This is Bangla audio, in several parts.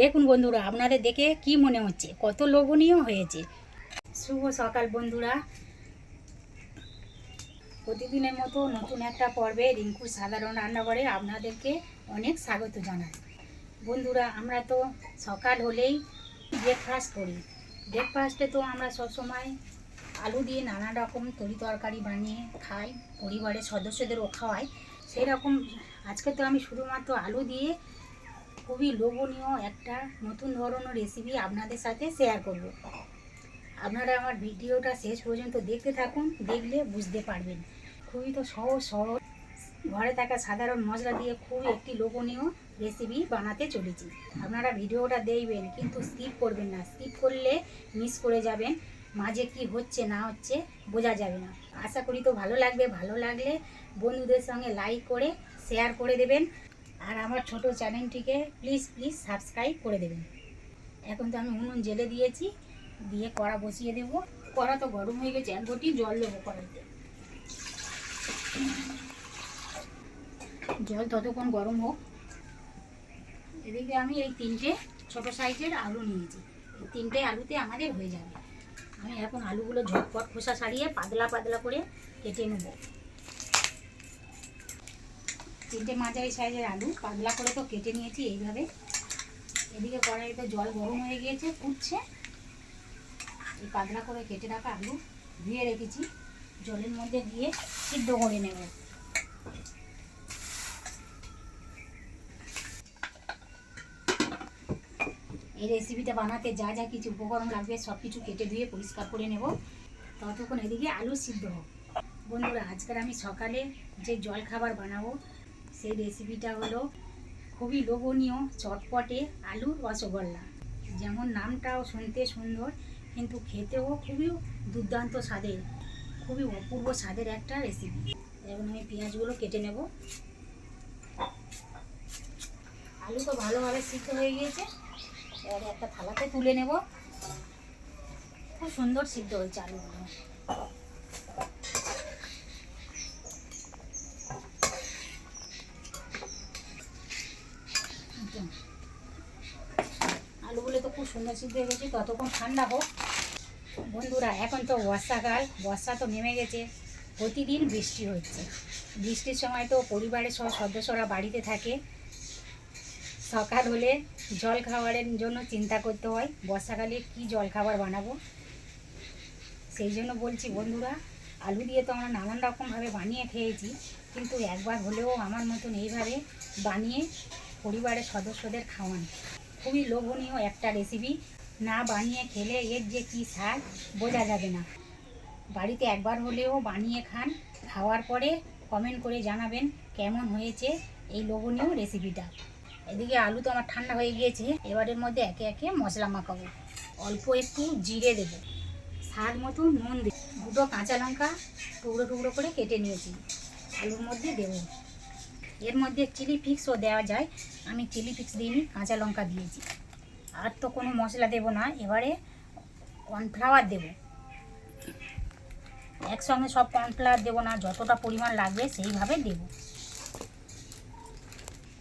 দেখুন বন্ধুরা, আপনাদের দেখে কি মনে হচ্ছে কত লোভনীয় হয়েছে। শুভ সকাল বন্ধুরা, প্রতিদিনের মতো নতুন একটা পর্বে রিঙ্কুর সাধারণ রান্নাঘরে আপনাদেরকে অনেক স্বাগত জানাই। বন্ধুরা, আমরা তো সকাল হলেই ব্রেকফাস্ট করি। ব্রেকফাস্টে তো আমরা সবসময় আলু দিয়ে নানা রকম তরি তরকারি বানিয়ে খাই, পরিবারের সদস্যদেরও খাওয়াই। সেই রকম আজকে তো আমি শুধুমাত্র আলু দিয়ে খুবই লোভনীয় একটা নতুন ধরনের রেসিপি আপনাদের সাথে শেয়ার করব। আপনারা আমার ভিডিওটা শেষ পর্যন্ত দেখতে থাকুন, দেখলে বুঝতে পারবেন। খুবই তো সহজ সরল, ঘরে থাকা সাধারণ মশলা দিয়ে খুবই একটি লোভনীয় রেসিপি বানাতে চলেছি। আপনারা ভিডিওটা দেখবেন, কিন্তু স্কিপ করবেন না। স্কিপ করলে মিস করে যাবেন, মাঝে কি হচ্ছে না হচ্ছে বোঝা যাবে না। আশা করি তো ভালো লাগবে। ভালো লাগলে বন্ধুদের সঙ্গে লাইক করে শেয়ার করে দেবেন, আর আমার ছোট চ্যানেলটিকে প্লিজ সাবস্ক্রাইব করে দেবেন। এখন তো আমি উনুন জেলে দিয়েছি, দিয়ে কড়া বসিয়ে দেব। কড়া তো গরম হয়ে গেছে, এক ঘটি জল দেবো কড়াইতে। জল ততক্ষণ গরম হোক। এদিকে আমি এই 3টে ছোট সাইজের আলু নিয়েছি। এই 3টে আলুতে আমাদের হয়ে যাবে। আমি এখন আলুগুলো ঝটপট খোসা ছাড়িয়ে পাতলা পাতলা করে কেটে নেব। 3টে মাঝারি সাইজের আলু পাতলা করে তো কেটে নিয়েছি এইভাবে। এদিকে কড়াইতে জল গরম হয়ে গিয়েছে, ফুটছে। এই পাতলা করে কেটে রাখা আলু ধুয়ে রেখেছি, জলের মধ্যে দিয়ে সিদ্ধ করে নেব। এই রেসিপিটা বানাতে যা যা কিছু উপকরণ লাগবে সব কিছু কেটে ধুয়ে পরিষ্কার করে নেব। ততক্ষণ এদিকে আলু সিদ্ধ হোক। বন্ধুরা, আজকের আমি সকালে যে জল খাবার বানাবো সেই রেসিপিটা হলো খুবই লোভনীয় চটপটে আলুর রসগোল্লা। যেমন নামটাও শুনতে সুন্দর, কিন্তু খেতেও খুবই দুর্দান্ত স্বাদের, খুবই অপূর্ব স্বাদের একটা রেসিপি। এখন আমি পেঁয়াজগুলো কেটে নেব। আলু তো ভালোভাবে সিদ্ধ হয়ে গিয়েছে, এবারে একটা থালাতে তুলে নেব। খুব সুন্দর সিদ্ধ হয়েছে আলুগুলো। আলুগুলো তো খুব সুন্দর সিদ্ধ হয়ে গেছে, ততক্ষণ ঠান্ডা হোক। বন্ধুরা, এখন তো বর্ষাকাল, বর্ষা তো নেমে গেছে, প্রতিদিন বৃষ্টি হচ্ছে। বৃষ্টির সময় তো পরিবারের সব সদস্যরা বাড়িতে থাকে। সকাল হলে জল খাবারের জন্য চিন্তা করতে হয়, বর্ষাকালে কি জল খাবার বানাবো। সেই জন্য বলছি বন্ধুরা, আলু দিয়ে তো আমরা নানান রকমভাবে বানিয়ে খেয়েছি, কিন্তু একবার হলেও আমার মতন এইভাবে বানিয়ে পরিবারের সদস্যদের খাওয়ান। খুবই লোভনীয় একটা রেসিপি, না বানিয়ে খেলে এর যে কী স্বাদ বোঝা যাবে না। বাড়িতে একবার হলেও বানিয়ে খান, খাওয়ার পরে কমেন্ট করে জানাবেন কেমন হয়েছে এই লোভনীয় রেসিপিটা। এদিকে আলু তো আমার ঠান্ডা হয়ে গিয়েছে, এবারের মধ্যে একে একে মশলা মাখাবো। অল্প একটু জিরে দেব, স্বাদ মতো নুন দেব, 2টো কাঁচা লঙ্কা টুকরো টুকরো করে কেটে নিয়েছি আলুর মধ্যে দেব। এর মধ্যে চিলি ফ্লেক্সও দেওয়া যায়, আমি চিলি ফ্লেক্স দিইনি, কাঁচা লঙ্কা দিয়েছি। আর তো কোনো মশলা দেব না। এবারে কর্নফ্লাওয়ার দেব। একসঙ্গে সব কর্নফ্লাওয়ার দেবো না, যতটা পরিমাণ লাগবে সেইভাবে দেব।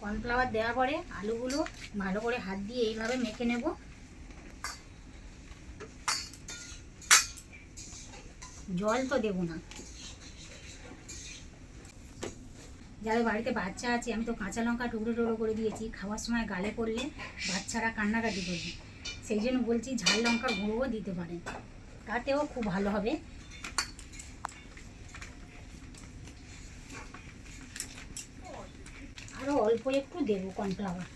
কর্নফ্লাওয়ার দেওয়ার পরে আলুগুলো ভালো করে হাত দিয়ে এইভাবে মেখে নেব। জল তো দেব না। যাদের বাড়িতে বাচ্চা আছে, আমি তো কাঁচা লঙ্কা টুকরো টুকরো করে দিয়েছি, খাওয়ার সময় গালে পড়লে বাচ্চারা কান্নাকাটি করবে। সেই জন্য বলছি ঝাল লঙ্কার গুঁড়োও দিতে পারেন, তাতেও খুব ভালো হবে। আরও অল্প একটু দেবো কর্নফ্লাওয়ার।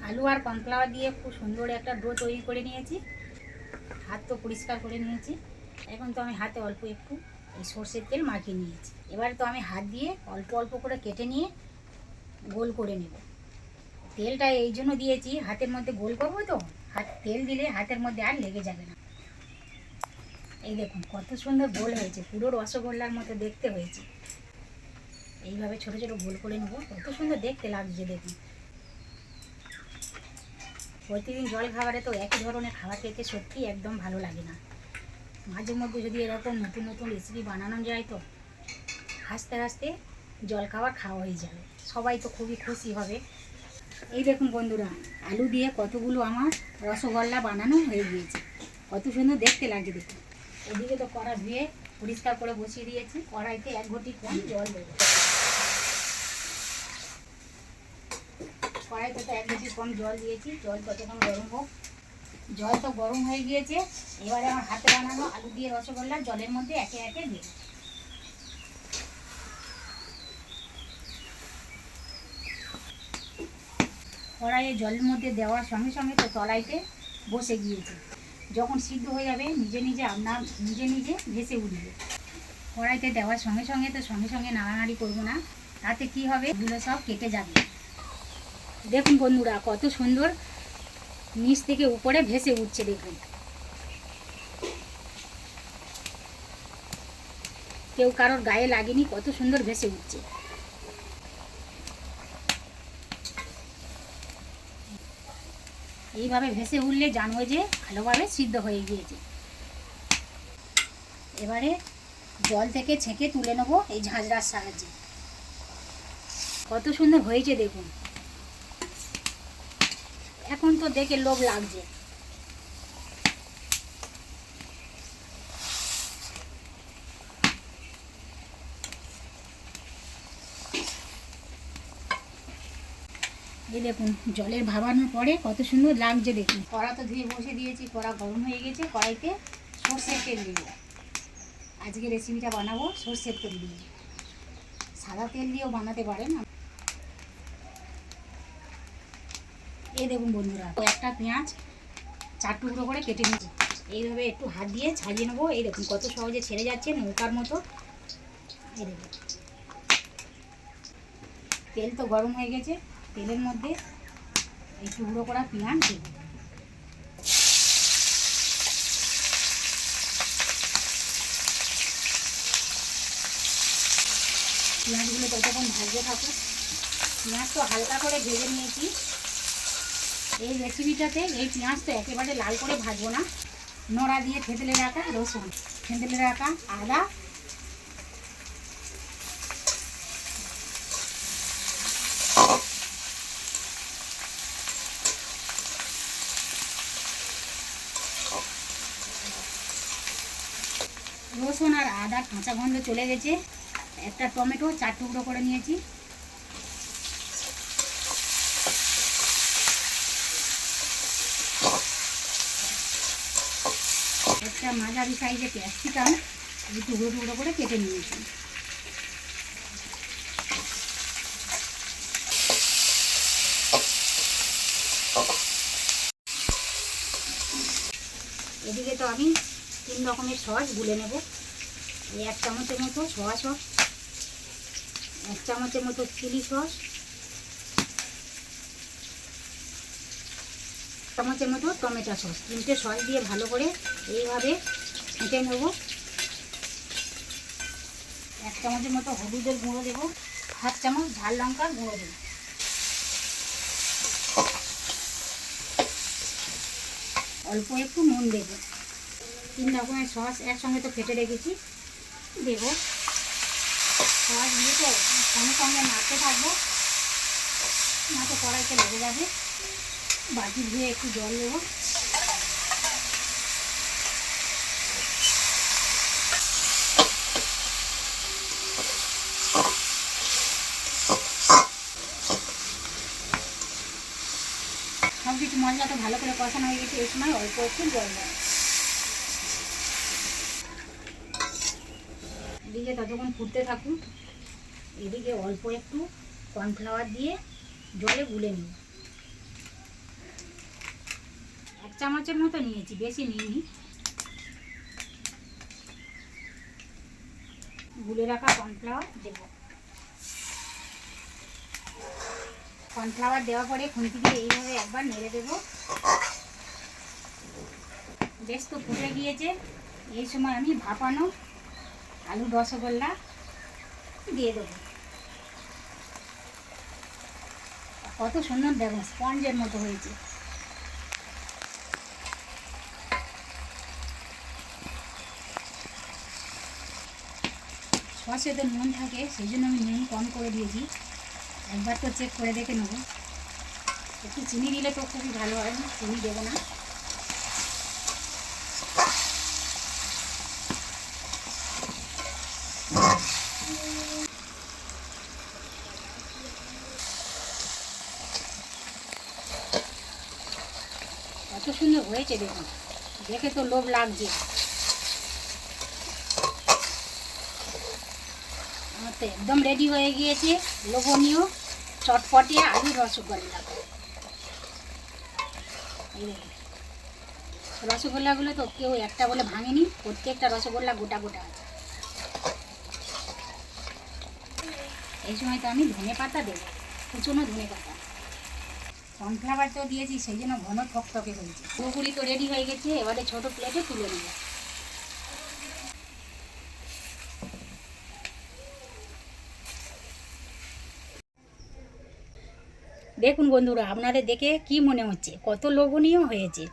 আলু আর কর্নফ্লাওয়ার দিয়ে খুব সুন্দর একটা ডো তৈরি করে নিয়েছি। হাত তো পরিষ্কার করে নিয়েছি। এখন তো আমি হাতে অল্প একটু এই সর্ষের তেল মাখিয়ে নিয়েছি। এবারে তো আমি হাত দিয়ে অল্প অল্প করে কেটে নিয়ে গোল করে নেব। তেলটা এই জন্য দিয়েছি, হাতের মধ্যে গোল করবো তো, তেল দিলে হাতের মধ্যে আর লেগে যাবে না। এই দেখুন কত সুন্দর গোল হয়েছে, পুরো রসগোল্লার মতো দেখতে হয়েছে। এইভাবে ছোট ছোট গোল করে নেবো, কত সুন্দর দেখতে লাগছে দেখুন। প্রতিদিন জল খাবারে তো একই ধরনের খাবার খেতে সত্যি একদম ভালো লাগে না। মাঝে মধ্যে যদি এরকম নতুন নতুন রেসিপি বানানো যায় তো হাসতে হাসতে জলখাবার খাওয়া হয়ে যাবে, সবাই তো খুবই খুশি হবে। এই দেখুন বন্ধুরা, আলু দিয়ে কতগুলো আমার রসগোল্লা বানানো হয়ে গিয়েছে, কত সুন্দর দেখতে লাগছে দেখুন। এদিকে তো কড়া ধুয়ে পরিষ্কার করে বসিয়ে দিয়েছি, কড়াইতে 1 ঘটি কম জল দেবো। কড়াইতে তো 1 ঘটি কম জল দিয়েছি, জল কতক্ষণ গরম হোক। জল তো গরম হয়ে গিয়েছে, এবারে আমার হাতে বানানো আলু দিয়ে রসগোল্লা জলের মধ্যে একে একে দিই। কড়াইয়ে জলের মধ্যে দেওয়ার সঙ্গে সঙ্গে তো তলাইতে বসে গিয়েছে, যখন সিদ্ধ হয়ে যাবে নিজে নিজে ভেসে উঠবে। কড়াইতে দেওয়ার সঙ্গে সঙ্গে নাড়ানাড়ি করবো না, তাতে কি হবে, এগুলো সব কেটে যাবে। দেখুন বন্ধুরা, কত সুন্দর নিচ থেকে উপরে ভেসে উঠছে দেখুন। কেউ কারোর গায়ে লাগেনি, কত সুন্দর ভেসে উঠছে। এইভাবে ভেসে উঠলে জানবো যে ভালোভাবে সিদ্ধ হয়ে গিয়েছে। এবারে জল থেকে ছেঁকে তুলে নেবো এই ঝাঁঝরার সাহায্যে। কত সুন্দর হয়েছে দেখুন, এখন তো দেখে লোভ লাগছে। এই দেখুন জলের ভাবানোর পরে কত সুন্দর লাগছে দেখুন। কড়া তো ধুয়ে বসে দিয়েছি, কড়া গরম হয়ে গেছে, কড়াইতে সর্ষের তেল দিব। আজকে রেসিপিটা বানাবো সর্ষের তেল দিয়ে, সাদা তেল দিয়েও বানাতে পারেন। এই দেখুন বন্ধুরা, একটা পেঁয়াজ 4 টুকরো করে কেটে নিয়েছি, এইভাবে একটু হাত দিয়ে ছাড়িয়ে নেবো। এই দেখুন কত সহজে ছেড়ে যাচ্ছে নৌকার মতো। এই দেখুন তেল তো গরম হয়ে গেছে, তেলের মধ্যে এই টুকরো করা পেঁয়াজ দেব। পেঁয়াজগুলো ততক্ষণ ভাজতে থাকুক। পেঁয়াজ তো হালকা করে ভেজে নিয়েছি। এই রেসিপিটাতে এই পেঁয়াজ তো একেবারে লাল করে ভাজবো না, নোড়া দিয়ে থেঁতলে রাখা রসুন, থেঁতলে রাখা আদা, রসুন আর আদা কাঁচা গন্ধ চলে গেছে। একটা টমেটো 4 টুকরো করে নিয়েছি, একটা মাঝারি সাইজে ক্যাপসিকাম এই টুকরো টুকরো করে কেটে নিয়েছি। এদিকে তো আমি 3 রকমের সস গুলে নেব। এই 1 চামচের মতো সোয়া সস, 1 চামচের মতো চিলি সস, 1 চামচের মতো টমেটো সস। 3টে সস দিয়ে ভালো করে এইভাবে ফেটে নেব। 1 চামচের মতো হলুদের গুঁড়ো দেবো, 1/2 চামচ ঝাল লঙ্কার গুঁড়ো দেবো, অল্প একটু নুন দেবো। 3 রকমের সস একসঙ্গে তো ফেটে রেখেছি, দেবো। সস দিয়ে তো সঙ্গে সঙ্গে নাড়তে থাকবো, না তো কড়াইতে লেগে যাবে। বাটি ধুয়ে একটু জল দেবো। সব কিছু মশলা তো ভালো করে কষানো হয়ে গেছে, এই সময় অল্প একটু জল দেবো। এদিকে ততক্ষণ ফুটতে থাকুন, এদিকে অল্প একটু কর্নফ্লাওয়ার দিয়ে জলে গুলে নিই। 1 চামচের মতো নিয়েছি, বেশি নিইনি। গুলে রাখা কর্নফ্লাওয়ার দেব। কর্নফ্লাওয়ার দেওয়ার পরে খুন্তি দিয়ে এইভাবে একবার নেড়ে দেব। বেশ তো ফুটে গিয়েছে, এই সময় আমি ভাপানো আলু রসগোল্লা দিয়ে দেবো। কত সুন্দর দেখুন, স্পঞ্জের মতো হয়েছে। সসেতে নুন থাকে, সেই জন্য আমি নুন কম করে দিয়েছি। একবার তো চেক করে দেখে নেবো। একটু চিনি দিলে তো খুবই ভালো হয়, চিনি দেবো না। কত সুন্দর হয়েছে দেখুন, দেখে তো লোভ লাগছে। আমার তো একদম রেডি হয়ে গিয়েছে লোভনীয় চটপটে আলুর রসগোল্লা। এই দেখুন, রসগোল্লাগুলো তো কেউ একটা বলে ভাঙেনি, প্রত্যেকটা রসগোল্লা গোটা গোটা আছে। এই সময় তো আমি ধনে পাতা দেবো, কুচনো ধনে পাতা। কর্নফ্লাওয়ার তো দিয়েছি, সেই জন্য ঘন থকথকে হয়েছে। পুরোপুরি তো রেডি হয়ে গেছে, এবারে ছোটো প্লেটে তুলে নেব। দেখুন বন্ধুরা, আপনাদের দেখে কি মনে হচ্ছে, কত লোভনীয় হয়েছে।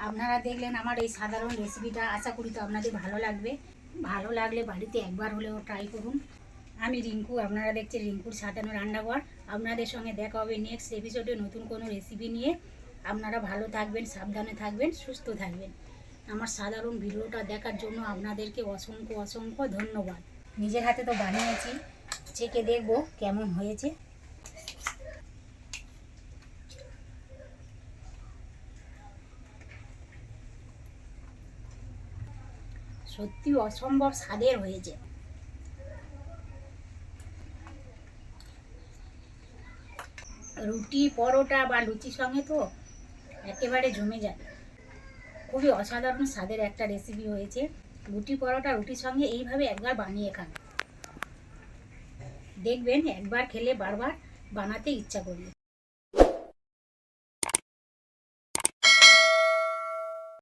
আপনারা দেখলেন আমার এই সাধারণ রেসিপিটা, আশা করি তো আপনাদের ভালো লাগবে। ভালো লাগলে বাড়িতে একবার হলেও ট্রাই করুন। আমি রিঙ্কু, আপনারা দেখছেন রিঙ্কুর সাজানো রান্নাঘর। আপনাদের সঙ্গে দেখা হবে নেক্সট এপিসোডে নতুন কোনো রেসিপি নিয়ে। আপনারা ভালো থাকবেন, সাবধানে থাকবেন, সুস্থ থাকবেন। আমার সাধারণ ভিডিওটা দেখার জন্য আপনাদেরকে অসংখ্য অসংখ্য ধন্যবাদ। নিজের হাতে তো বানিয়েছি, চেখে দেখবো কেমন হয়েছে। সত্যি অসম্ভব স্বাদের হয়েছে। রুটি, পরোটা বা লুচির সঙ্গে তো একেবারে জমে যায়। খুবই অসাধারণ স্বাদের একটা রেসিপি হয়েছে। রুটি, পরোটা, রুটির সঙ্গে এইভাবে একবার বানিয়ে খান, দেখবেন একবার খেলে বারবার বানাতে ইচ্ছা করবে।